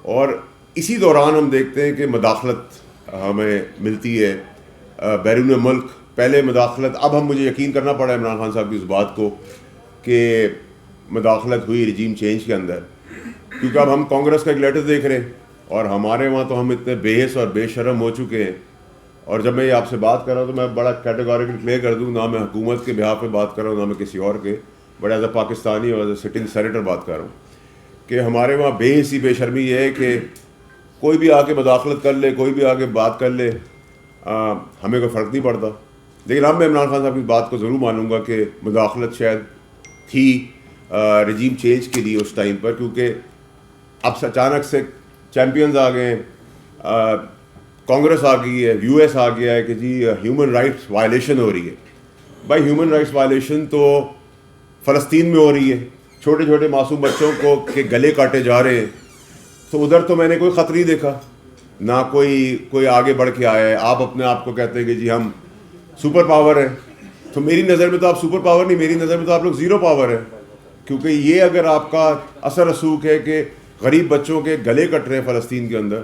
اور اسی دوران ہم دیکھتے ہیں کہ مداخلت ہمیں ملتی ہے بیرون ملک. پہلے مداخلت، اب مجھے یقین کرنا پڑا عمران خان صاحب کی اس بات کو کہ مداخلت ہوئی رجیم چینج کے اندر، کیونکہ اب ہم کانگریس کا ایک لیٹر دیکھ رہے ہیں اور ہمارے وہاں تو ہم اتنے بے حس اور بے شرم ہو چکے ہیں. اور جب میں یہ آپ سے بات کر رہا ہوں تو میں بڑا کیٹیگوریکل کلیئر کر دوں، نہ میں حکومت کے بہاف پہ بات کر رہا ہوں، نہ میں کسی اور کے، بٹ ایز اے پاکستانی اور ایز اے سٹنگ سینیٹر بات کر رہا ہوں کہ ہمارے وہاں بے حسی بے شرمی یہ ہے کہ کوئی بھی آ کے مداخلت کر لے، کوئی بھی آ کے بات کر لے، ہمیں کوئی فرق نہیں پڑتا. لیکن اب میں عمران خان صاحب کی بات کو ضرور مانوں گا کہ مداخلت شاید تھی رجیم چینج کے لیے اس ٹائم پر، کیونکہ اب اچانک سے چیمپئنز آ گئے ہیں، کانگریس آ گئی ہے، یو ایس آ گیا ہے کہ جی ہیومن رائٹس وائلیشن ہو رہی ہے. بھائی ہیومن رائٹس وائلیشن تو فلسطین میں ہو رہی ہے، چھوٹے چھوٹے معصوم بچوں کو کے گلے کاٹے جا رہے ہیں. تو ادھر تو میں نے کوئی خطر نہیں دیکھا، نہ کوئی آگے بڑھ کے آیا ہے. آپ اپنے آپ کو کہتے ہیں کہ جی ہم سپر پاور ہیں، تو میری نظر میں تو آپ سپر پاور نہیں، میری نظر میں تو آپ لوگ زیرو پاور ہیں. کیونکہ یہ اگر آپ کا اثر رسوخ ہے کہ غریب بچوں کے گلے کٹ رہے ہیں فلسطین کے اندر،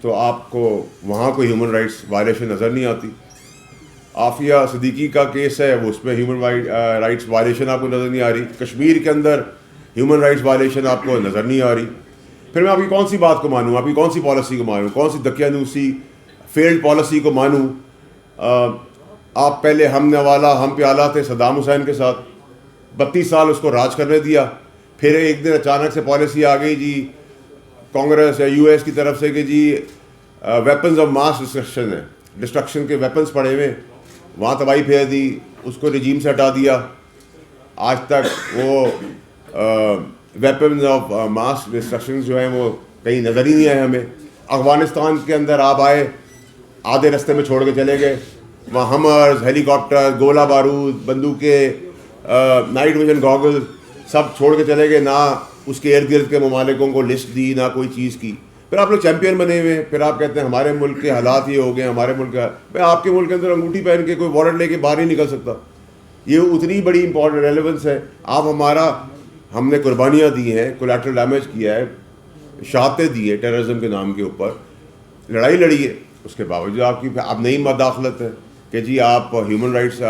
تو آپ کو وہاں کوئی ہیومن رائٹس وائلیشن نظر نہیں آتی. عافیہ صدیقی کا کیس ہے، وہ اس میں ہیومن رائٹس وائلیشن آپ کو نظر نہیں آ رہی. کشمیر کے اندر ہیومن رائٹس وائلیشن آپ کو نظر نہیں آ رہی. پھر میں آپ کی کون سی بات کو مانوں، آپ کی کون سی پالیسی کو مانوں، کون سی دقیانوسی فیلڈ پالیسی کو مانوں؟ آپ پہلے ہم نوالا ہم پیالہ تھے صدام حسین کے ساتھ، 32 سال اس کو راج کرنے دیا. پھر ایک دن اچانک سے پالیسی آ گئی جی کانگریس یا یو ایس کی طرف سے کہ جی ویپنز آف ماس ڈسٹرکشن کے ویپنز پڑے ہوئے، وہاں تباہی پھیر دی، اس کو رجیم سے ہٹا دیا. آج تک وہ ویپنز آف ماس ڈسٹرکشن جو ہیں وہ کہیں نظر ہی نہیں آئے ہمیں. افغانستان کے اندر آپ آئے، آدھے رستے میں چھوڑ کے چلے گئے. وہاں ہمرز، ہیلی کاپٹر، گولہ بارود، بندوقیں، نائٹ ویژن گاگل سب چھوڑ کے چلے گئے. نہ اس کے ارد گرد کے ممالکوں کو لسٹ دی، نہ کوئی چیز کی. پھر آپ لوگ چیمپئن بنے ہوئے ہیں، پھر آپ کہتے ہیں ہمارے ملک کے حالات یہ ہو گئے، ہمارے ملک کا. بھائی آپ کے ملک کے اندر انگوٹھی پہن کے کوئی وارنٹ لے کے باہر نہیں نکل سکتا. یہ اتنی بڑی امپورٹنٹ ریلیونس ہے. آپ ہم نے قربانیاں دی ہیں، کولیٹرل ڈیمیج کیا ہے، شہادتیں دی ہے ٹیررزم کے نام کے اوپر، لڑائی لڑی ہے. اس کے باوجود آپ کی اب نئی مداخلت ہے کہ جی آپ ہیومن رائٹس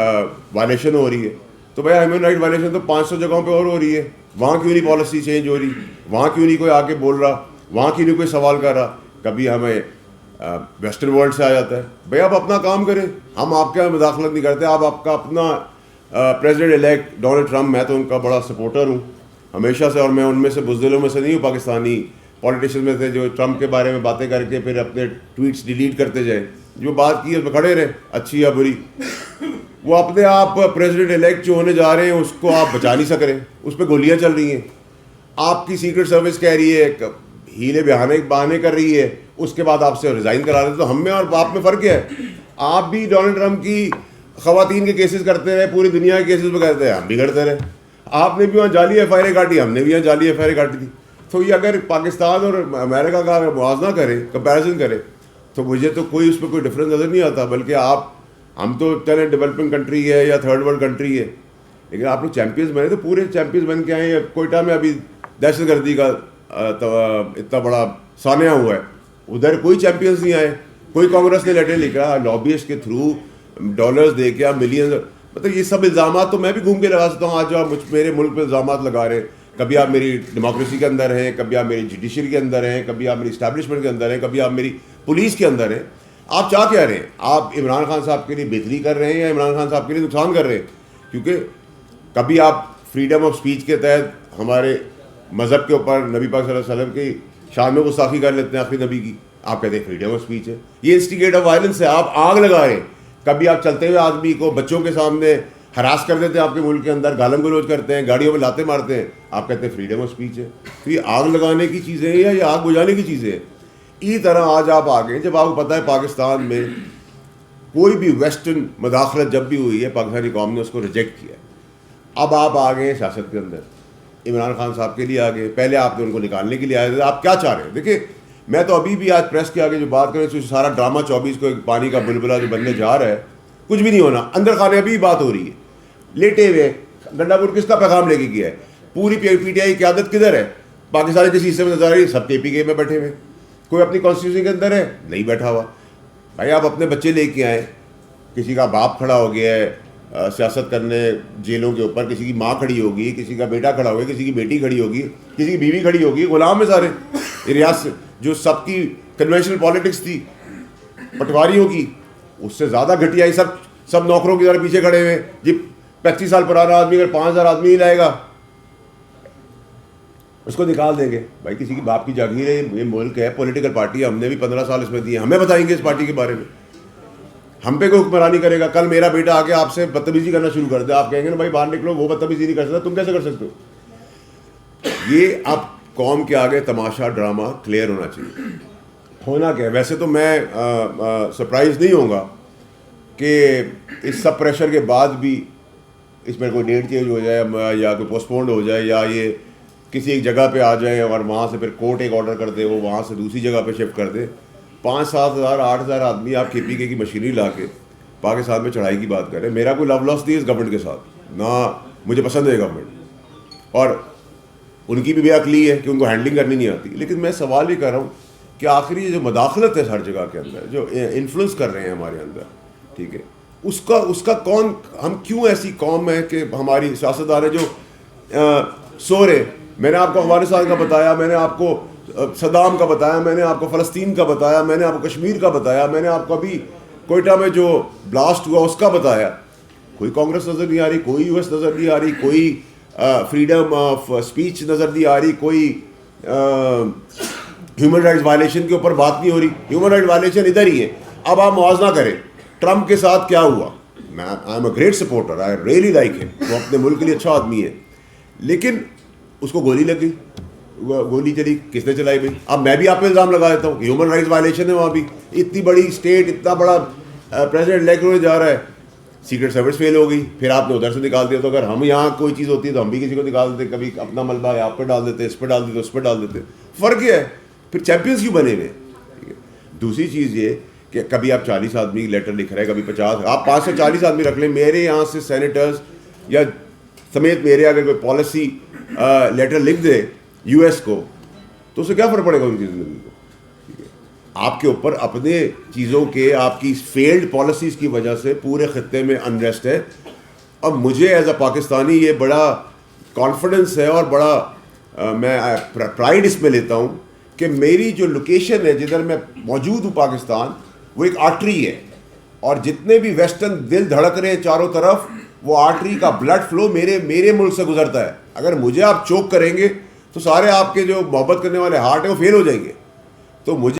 وائلیشن ہو رہی ہے. تو بھائی ہیومن رائٹ وائلیشن تو 500 جگہوں پہ اور ہو رہی ہے. وہاں کیوں نہیں پالیسی چینج ہو رہی؟ وہاں کیوں نہیں کوئی آ کے بول رہا؟ وہاں کیوں نہیں کوئی سوال کر رہا؟ کبھی ہمیں ویسٹرن ورلڈ سے آ جاتا ہے. بھائی آپ اپنا کام کریں، ہم آپ کے مداخلت نہیں کرتے. آپ کا اپنا پریزیڈنٹ الیکٹ ڈونلڈ ٹرمپ، میں تو ان کا بڑا سپورٹر ہوں ہمیشہ سے، اور میں ان میں سے بزدلوں میں سے نہیں ہوں. پاکستانی پولیٹیشین میں تھے جو ٹرمپ کے بارے میں باتیں کر کے پھر اپنے ٹویٹس ڈیلیٹ کرتے جائے. جو بات کی اس پہ کھڑے رہے، اچھی یا بری. وہ اپنے آپ پریزیڈنٹ الیکٹ جو ہونے جا رہے ہیں اس کو آپ بچا نہیں سک رہے، اس پہ گولیاں چل رہی ہیں. آپ کی سیکرٹ سروس کہہ رہی ہے، ہیلے بہانے کر رہی ہے، اس کے بعد آپ سے ریزائن کرا دیتے. تو ہم میں اور آپ میں فرق کیا ہے؟ آپ بھی ڈونلڈ ٹرمپ کی خواتین کے کیسز کرتے رہے، پوری دنیا کے کیسز پہ کرتے رہے، ہم بھی کرتے رہے. آپ نے بھی وہاں جعلی ایف آئی آر کاٹی، ہم نے بھی وہاں جعلی ایف آئی آر کاٹی تھی. تو یہ اگر پاکستان اور امریکہ کا اگر موازنہ کرے، کمپیریزن کرے، تو مجھے تو کوئی اس پہ کوئی ڈفرینس نظر نہیں آتا. بلکہ ہم تو چلیں ڈیولپنگ کنٹری ہے یا تھرڈ ورلڈ کنٹری ہے، لیکن آپ لوگ چیمپئنز بنے تو پورے چیمپئنز بن کے آئے ہیں. کوئٹہ میں ابھی دہشت گردی کا اتنا بڑا سانحہ ہوا ہے، ادھر کوئی چیمپئنز نہیں آئے. کوئی کانگریس نے لیٹر لکھا لابیسٹ کے تھرو ڈالرز دے کے، ملینز. مطلب یہ سب الزامات تو میں بھی گھوم کے لگا سکتا ہوں. آج جو آپ میرے ملک پہ الزامات لگا رہے ہیں، کبھی آپ میری ڈیموکریسی کے اندر ہیں، کبھی آپ میری جوڈیشری کے اندر ہیں، کبھی آپ میری اسٹیبلشمنٹ کے اندر ہیں، کبھی آپ میری پولیس کے اندر ہیں. آپ چاہ کیا رہے ہیں؟ آپ عمران خان صاحب کے لیے بہتری کر رہے ہیں یا عمران خان صاحب کے لیے نقصان کر رہے ہیں؟ کیونکہ کبھی آپ فریڈم آف اسپیچ کے تحت ہمارے مذہب کے اوپر نبی پاک صلی اللہ علیہ وسلم کی شان میں گستاخی کر لیتے ہیں، آخری نبی کی. آپ کہتے ہیں فریڈم آف اسپیچ ہے. یہ انسٹیگیٹ آف وائلنس ہے، آپ آگ لگا رہے ہیں. کبھی آپ چلتے ہوئے آدمی کو بچوں کے سامنے ہراس کر دیتے ہیں، آپ کے ملک کے اندر گالم گلوچ کرتے ہیں، گاڑیوں میں لاتے مارتے ہیں، آپ کہتے ہیں فریڈم آف اسپیچ ہے. تو یہ آگ لگانے کی چیزیں ہیں یا یہ آگ بجھانے کی چیزیں ہیں؟ اسی طرح آج آپ آگے، جب آپ کو پتہ ہے پاکستان میں کوئی بھی ویسٹرن مداخلت جب بھی ہوئی ہے پاکستانی قوم نے اس کو ریجیکٹ کیا ہے. اب آپ آ گئے سیاست کے اندر، عمران خان صاحب کے لیے آ گئے. پہلے آپ نے ان کو نکالنے کے لیے آئے تھے. آپ کیا چاہ رہے ہیں؟ دیکھیں میں تو ابھی بھی آج پریس کے آگے جو بات کریں تو سارا ڈرامہ 24 کو ایک پانی کا بلبلہ جو بننے جا رہا ہے، کچھ بھی نہیں ہونا. اندر خانے ابھی بات ہو رہی ہے، لیٹے ہوئے. گنڈا پور کس کا پیغام لے کے گیا ہے؟ پوری پی ٹی آئی کی قیادت کدھر ہے؟ پاکستان کسی حصے میں نظر آ رہی ہے سب KPK میں بیٹھے ہوئے. کوئی اپنی کانسٹیٹیوشن کے اندر ہے نہیں بیٹھا ہوا. بھائی آپ اپنے بچے لے کے آئیں, کسی کا باپ کھڑا ہو گیا ہے سیاست کرنے جیلوں کے اوپر, کسی کی ماں کھڑی ہوگی, کسی کا بیٹا کھڑا ہوگا, کسی کی بیٹی کھڑی ہوگی, کسی کی بیوی کھڑی ہوگی, غلام ہے سارے. ریاست جو سب کی کنونشنل پالیٹکس تھی پٹواریوں کی, اس سے زیادہ گھٹیا ہی سب نوکروں کی طرح پیچھے کھڑے ہوئے. جی 35 سال پرانا آدمی اگر 5000 آدمی ہی لائے گا اس کو نکال دیں گے. بھائی کسی کی باپ کی جاگیر ہے, یہ ملک ہے, پولیٹیکل پارٹی ہے, ہم نے بھی 15 سال اس میں دیے, ہمیں بتائیں گے اس پارٹی کے بارے میں, ہم پہ کوئی حکمرانی کرے گا. کل میرا بیٹا آ کے آپ سے بدتمیزی کرنا شروع کر دے, آپ کہیں گے نا بھائی باہر نکلو, وہ بدتمیزی نہیں کر سکتا, تم کیسے کر سکتے ہو. یہ اب قوم کے آگے تماشا ڈرامہ کلیئر ہونا چاہیے. ہونا کیا ہے, ویسے تو میں سرپرائز نہیں ہوں گا کہ اس سب پریشر کے بعد بھی اس میں کوئی ڈیٹ چینج ہو جائے یا کوئی پوسٹ پونڈ ہو جائے, یا یہ کسی ایک جگہ پہ آ جائیں اور وہاں سے پھر کورٹ ایک آرڈر کر دے, وہ وہاں سے دوسری جگہ پہ شفٹ کر دے. 5-7 ہزار 8 ہزار آدمی آپ KPK کی مشینری لا کے پاکستان میں چڑھائی کی بات کریں. میرا کوئی لو لاس نہیں ہے اس گورنمنٹ کے ساتھ, نہ مجھے پسند ہے گورنمنٹ, اور ان کی بھی بے عقلی ہے کہ ان کو ہینڈلنگ کرنی نہیں آتی. لیکن میں سوال یہ کر رہا ہوں کہ آخری جو مداخلت ہے ہر جگہ کے اندر, جو انفلوئنس کر رہے ہیں ہمارے اندر, ٹھیک ہے, اس کا کون, ہم کیوں ایسی قوم ہے کہ ہماری سیاستدان ہے جو سو رہے. میں نے آپ کو افغانستان کا بتایا, میں نے آپ کو صدام کا بتایا, میں نے آپ کو فلسطین کا بتایا, میں نے آپ کو کشمیر کا بتایا, میں نے آپ کو ابھی کوئٹہ میں جو بلاسٹ ہوا اس کا بتایا. کوئی کانگریس نظر نہیں آ رہی, کوئی US نظر نہیں آ رہی, کوئی فریڈم آف اسپیچ نظر نہیں آ رہی, کوئی ہیومن رائٹس وائلیشن کے اوپر بات نہیں ہو رہی. ہیومن رائٹ وائلیشن ادھر ہی ہے. اب آپ موازنہ کریں ٹرمپ کے ساتھ کیا ہوا. میں I am a great supporter, I really like ہم, وہ اپنے ملک کے لیے اچھا آدمی ہے, لیکن اس کو گولی لگ گئی, گولی چلی, کس نے چلائی بھائی. اب میں بھی آپ پہ الزام لگا دیتا ہوں, ہیومن رائٹس وائلیشن ہے وہاں بھی. اتنی بڑی اسٹیٹ, اتنا بڑا پریزیڈنٹ الیکٹ ہونے جا رہا ہے, سیکرٹ سروس فیل ہو گئی, پھر آپ نے ادھر سے نکال دیا. تو اگر ہم یہاں کوئی چیز ہوتی ہے تو ہم بھی کسی کو نکال دیتے, کبھی اپنا ملبہ ہے آپ پہ ڈال دیتے, اس پہ ڈال دیتے, اس پہ ڈال دیتے. فرق یہ ہے, پھر چیمپئنس کیوں بنے ہوئے. دوسری چیز یہ کہ کبھی آپ 40 آدمی لیٹر لکھ رہے ہیں, کبھی 50, آپ 5 سے 40 آدمی رکھ لیں. میرے یہاں سے سینیٹرز یا سمیت میرے اگر کوئی پالیسی لیٹر لکھ دے US کو, تو اسے کیا فرق پڑے گا ان کی زندگی کو. آپ کے اوپر اپنے چیزوں کے, آپ کی فیلڈ پالیسیز کی وجہ سے پورے خطے میں انریسٹ ہے. اب مجھے ایز اے پاکستانی یہ بڑا کانفیڈنس ہے اور بڑا میں پرائڈ اس میں لیتا ہوں کہ میری جو لوکیشن ہے جدھر میں موجود ہوں پاکستان, وہ ایک آرٹری ہے, اور جتنے بھی ویسٹرن دل دھڑک رہے ہیں چاروں طرف, وہ آرٹری کا بلڈ فلو میرے ملک سے گزرتا ہے. اگر مجھے آپ چوک کریں گے تو سارے آپ کے جو محبت کرنے والے ہارٹ ہیں وہ فیل ہو جائیں گے. تو مجھے